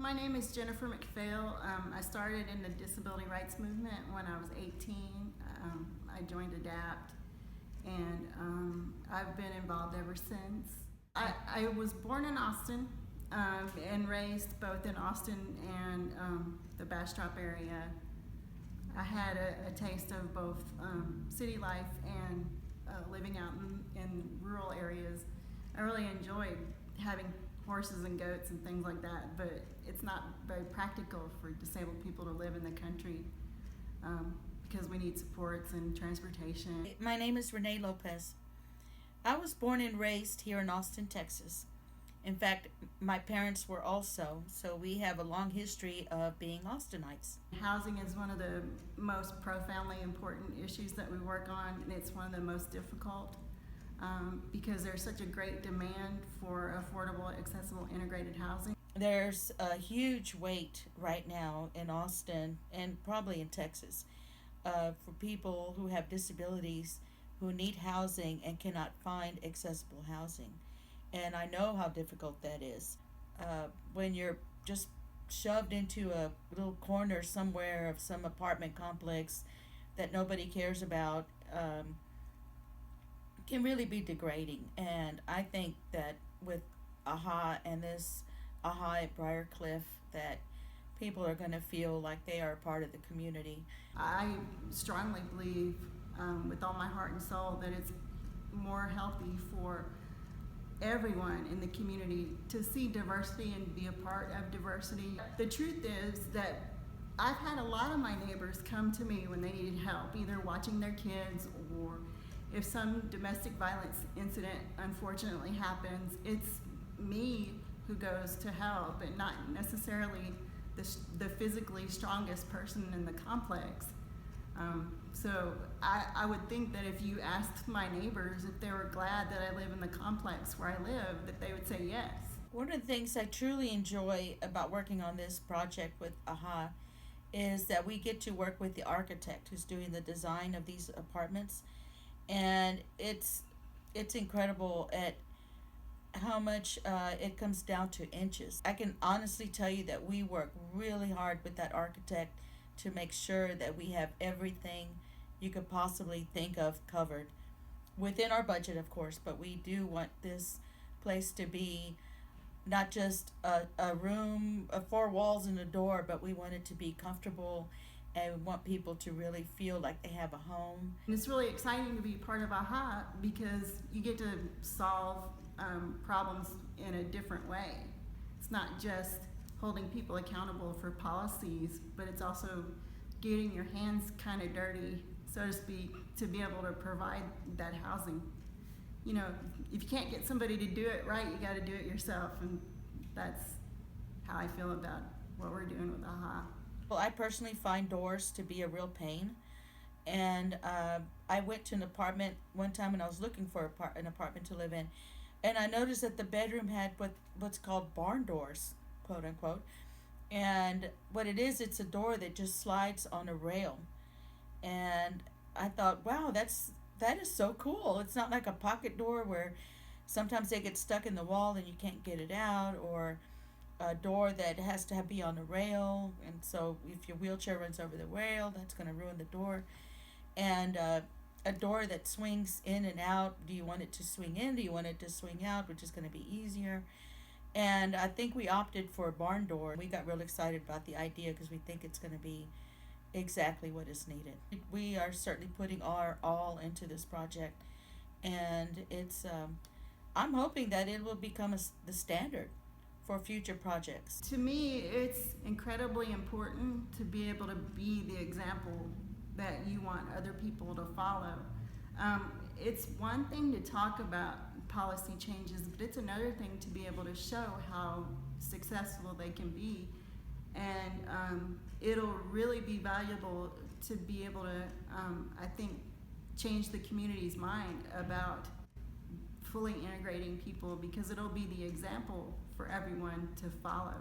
My name is Jennifer McPhail. I started in the disability rights movement when I was 18. I joined ADAPT, and I've been involved ever since. I was born in Austin and raised both in Austin and the Bastrop area. I had a taste of both city life and living out in rural areas. I really enjoyed having horses and goats and things like that, but it's not very practical for disabled people to live in the country because we need supports and transportation. My name is Renee Lopez. I was born and raised here in Austin, Texas. In fact, my parents were also, so we have a long history of being Austinites. Housing is one of the most profoundly important issues that we work on, and it's one of the most difficult because there's such a great demand for affordable, accessible, integrated housing. There's a huge wait right now in Austin and probably in Texas for people who have disabilities who need housing and cannot find accessible housing. And I know how difficult that is. When you're just shoved into a little corner somewhere of some apartment complex that nobody cares about, can really be degrading. And I think that with AHA and this AHA at Briarcliff, that people are going to feel like they are a part of the community. I strongly believe with all my heart and soul that it's more healthy for everyone in the community to see diversity and be a part of diversity. The truth is that I've had a lot of my neighbors come to me when they needed help, either watching their kids or if some domestic violence incident unfortunately happens, it's me who goes to help and not necessarily the physically strongest person in the complex. So I would think that if you asked my neighbors if they were glad that I live in the complex where I live, that they would say yes. One of the things I truly enjoy about working on this project with AHA is that we get to work with the architect who's doing the design of these apartments, and it's incredible at how much it comes down to inches. I can honestly tell you that we work really hard with that architect to make sure that we have everything you could possibly think of covered within our budget, of course, but we do want this place to be not just a room, 4 walls and a door, but we want it to be comfortable, and we want people to really feel like they have a home. And it's really exciting to be part of AHA because you get to solve problems in a different way. It's not just holding people accountable for policies, but it's also getting your hands kind of dirty, so to speak, to be able to provide that housing. You know, if you can't get somebody to do it right, you got to do it yourself, and that's how I feel about what we're doing with AHA. Well, I personally find doors to be a real pain, and I went to an apartment one time when I was looking for an apartment to live in, and I noticed that the bedroom had what's called barn doors, quote unquote, and what it is, it's a door that just slides on a rail. And I thought, wow, that is so cool. It's not like a pocket door where sometimes they get stuck in the wall and you can't get it out, or a door that has to be on a rail, and so if your wheelchair runs over the rail, that's going to ruin the door. And a door that swings in and out, do you want it to swing in, do you want it to swing out, which is going to be easier? And I think we opted for a barn door. We got real excited about the idea because we think it's going to be exactly what is needed. We are certainly putting our all into this project, and it's I'm hoping that it will become the standard for future projects. To me, it's incredibly important to be able to be the example that you want other people to follow. It's one thing to talk about policy changes, but it's another thing to be able to show how successful they can be. And it'll really be valuable to be able to, I think, change the community's mind about fully integrating people, because it'll be the example for everyone to follow.